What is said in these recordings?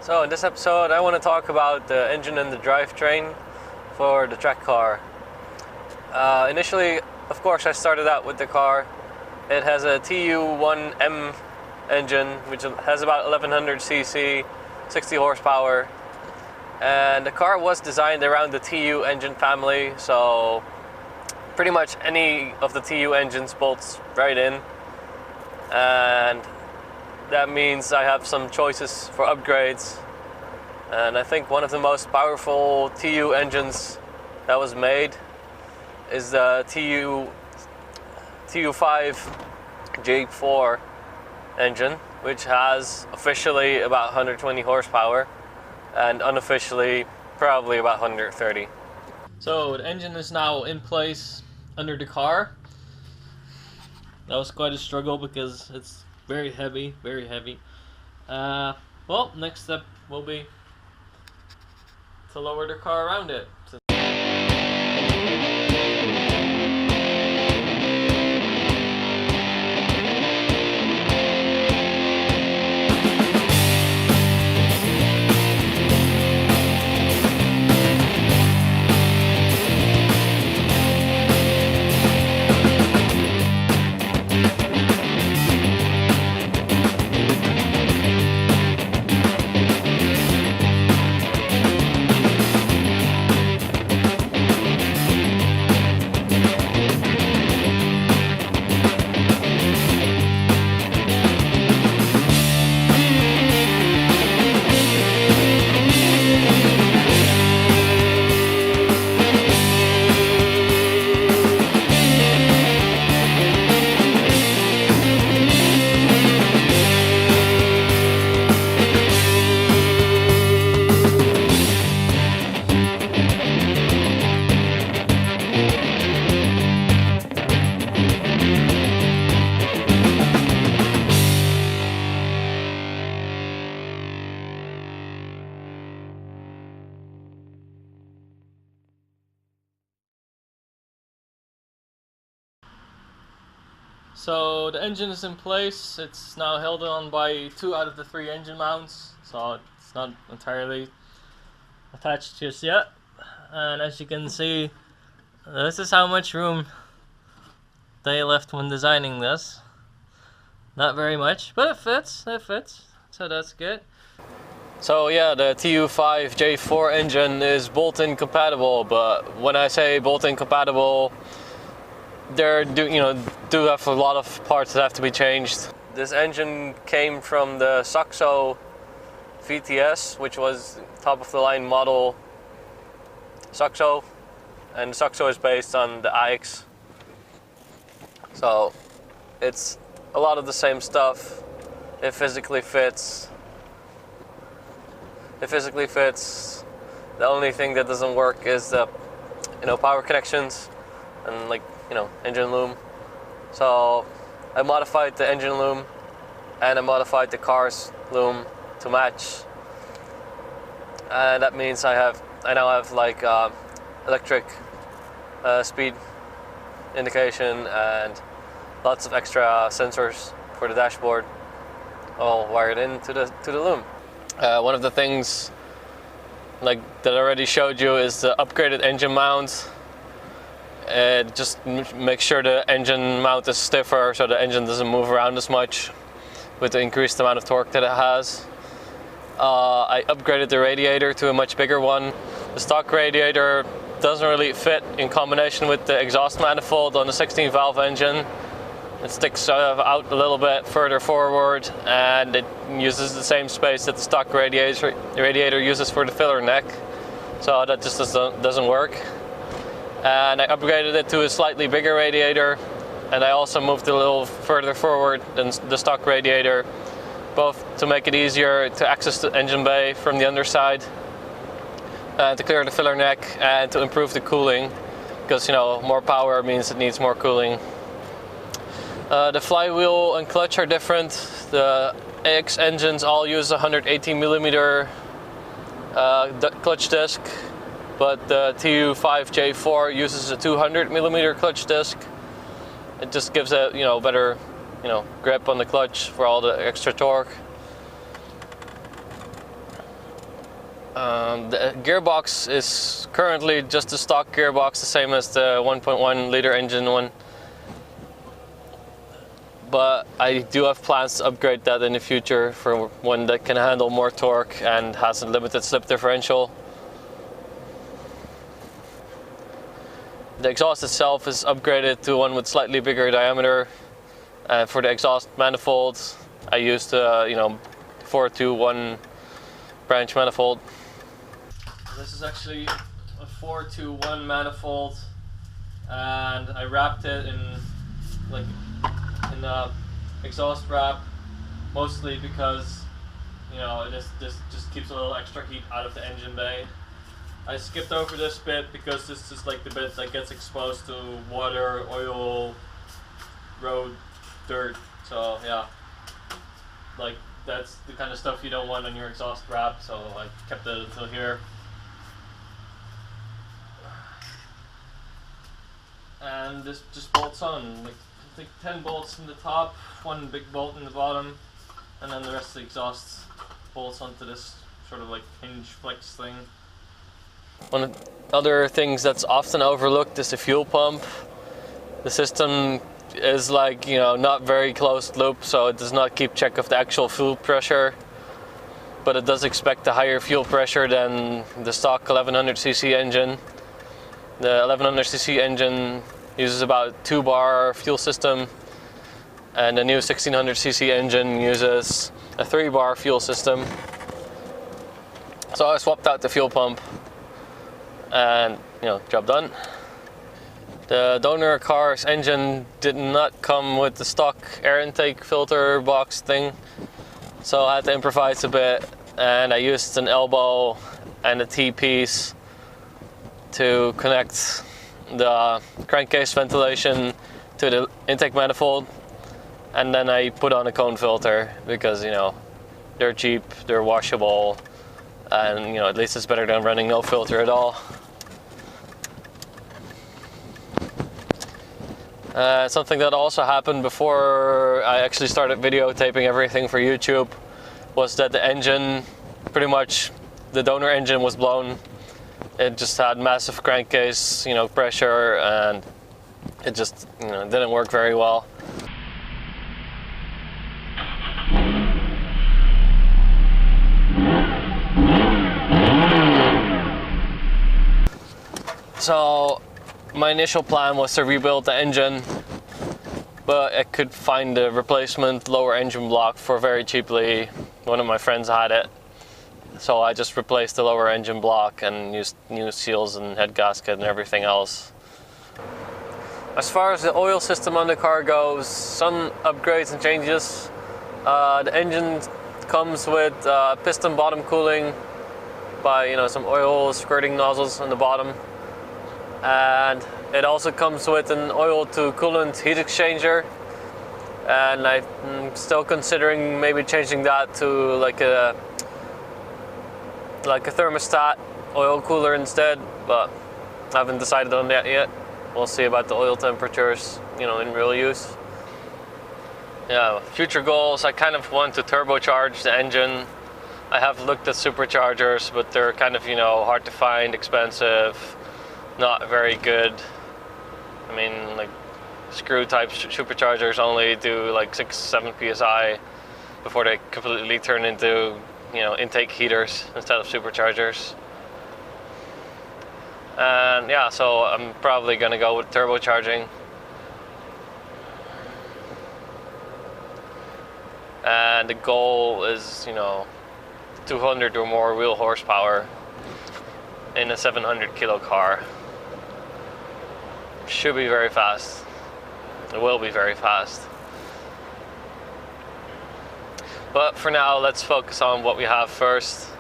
So in this episode I want to talk about the engine and the drivetrain for the track car. Initially, of course, I started out with the car. It has a TU1M engine which has about 1100 cc, 60 horsepower, and the car was designed around the TU engine family, so pretty much any of the TU engines bolts right in, and that means I have some choices for upgrades. And I think one of the most powerful TU engines that was made is the TU5 J4 engine, which has officially about 120 horsepower and unofficially probably about 130. So the engine is now in place under the car. That was quite a struggle because it's very heavy, very heavy. Well, next step will be to lower the car around it. So the engine is in place. It's now held on by 2 out of the 3 engine mounts, so it's not entirely attached just yet. And as you can see, this is how much room they left when designing this. Not very much, but it fits, so that's good. So yeah, the TU5 J4 engine is bolt-in compatible, but when I say bolt-in compatible, there do have a lot of parts that have to be changed. This engine came from the Saxo VTS, which was top of the line model Saxo, and the Saxo is based on the AX. So it's a lot of the same stuff. It physically fits. The only thing that doesn't work is the power connections and engine loom. So I modified the engine loom and I modified the car's loom to match, and that means I now have electric speed indication and lots of extra sensors for the dashboard, all wired into the loom. One of the things that I already showed you is the upgraded engine mount. Just make sure the engine mount is stiffer so the engine doesn't move around as much with the increased amount of torque that it has. I upgraded the radiator to a much bigger one. The stock radiator doesn't really fit in combination with the exhaust manifold on the 16 valve engine. It sticks out a little bit further forward, and it uses the same space that the stock radiator uses for the filler neck, so that just doesn't work. And I upgraded it to a slightly bigger radiator, and I also moved it a little further forward than the stock radiator, both to make it easier to access the engine bay from the underside, to clear the filler neck, and to improve the cooling, because more power means it needs more cooling. The flywheel and clutch are different. The AX engines all use a 118mm clutch disc, but the TU5J4 uses a 200mm clutch disc. It just gives a better grip on the clutch for all the extra torque. The gearbox is currently just a stock gearbox, the same as the 1.1 liter engine one. But I do have plans to upgrade that in the future for one that can handle more torque and has a limited slip differential. The exhaust itself is upgraded to one with slightly bigger diameter. For the exhaust manifold, I used a 4-2-1 branch manifold. This is actually a 4-2-1 manifold, and I wrapped it in exhaust wrap, mostly because this just keeps a little extra heat out of the engine bay. I skipped over this bit because this is like the bit that gets exposed to water, oil, road, dirt. So yeah, like that's the kind of stuff you don't want on your exhaust wrap, so I kept it until here. And this just bolts on, like I think 10 bolts in the top, one big bolt in the bottom, and then the rest of the exhaust bolts onto this sort of like hinge flex thing. One of the other things that's often overlooked is the fuel pump. The system is not very closed loop, so it does not keep track of the actual fuel pressure, but it does expect a higher fuel pressure than the stock 1100cc engine. The 1100cc engine uses about 2-bar fuel system, and the new 1600cc engine uses a 3-bar fuel system. So I swapped out the fuel pump, and job done. The donor car's engine did not come with the stock air intake filter box thing, so I had to improvise a bit, and I used an elbow and a T-piece to connect the crankcase ventilation to the intake manifold, and then I put on a cone filter because they're cheap, they're washable, and at least it's better than running no filter at all. Something that also happened before I actually started videotaping everything for YouTube was that the engine, pretty much the donor engine was blown. It just had massive crankcase, pressure, and it just, didn't work very well. So my initial plan was to rebuild the engine, but I could find a replacement lower engine block for very cheaply. One of my friends had it, so I just replaced the lower engine block and used new seals and head gasket and everything else. As far as the oil system on the car goes, some upgrades and changes. The engine comes with piston bottom cooling by some oil squirting nozzles on the bottom. And it also comes with an oil to coolant heat exchanger, and I'm still considering maybe changing that to like a thermostat oil cooler instead, but I haven't decided on that yet. We'll see about the oil temperatures, in real use. Yeah, future goals, I kind of want to turbocharge the engine. I have looked at superchargers, but they're kind of hard to find, expensive, not very good. I mean, like screw type superchargers only do like 6-7 psi before they completely turn into intake heaters instead of superchargers. And yeah, so I'm probably gonna go with turbocharging. And the goal is 200 or more wheel horsepower in a 700 kilo car. Should be very fast. It will be very fast. But for now, let's focus on what we have first.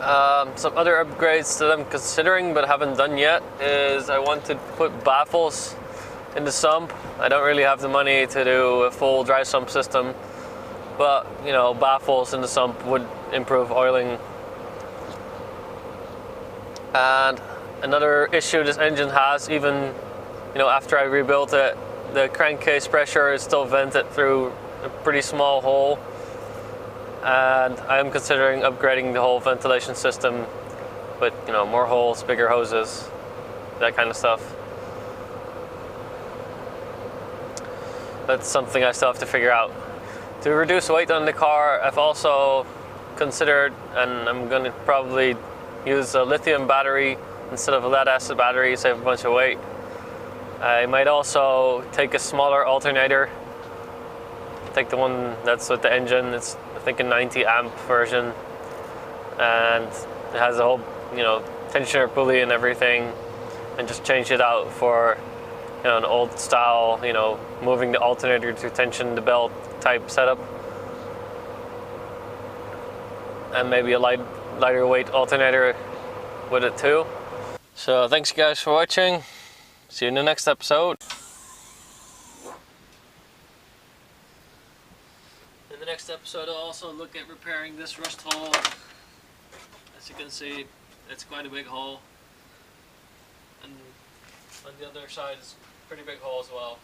Some other upgrades that I'm considering but haven't done yet is I want to put baffles in the sump. I don't really have the money to do a full dry sump system, but baffles in the sump would improve oiling. And another issue this engine has, even after I rebuilt it, the crankcase pressure is still vented through a pretty small hole, and I am considering upgrading the whole ventilation system with, you know, more holes, bigger hoses, that kind of stuff. That's something I still have to figure out. To reduce weight on the car, I've also considered, and I'm going to probably use a lithium battery instead of a lead acid battery, save a bunch of weight. I might also take a smaller alternator, take the one that's with the engine. It's, I think, a 90 amp version, and it has a whole, you know, tensioner pulley and everything, and just change it out for, you know, an old style, you know, moving the alternator to tension the belt type setup, and maybe a lighter weight alternator with it too. So thanks you guys for watching. See you in the next episode. In the next episode I'll also look at repairing this rust hole. As you can see, it's quite a big hole, and on the other side is a pretty big hole as well.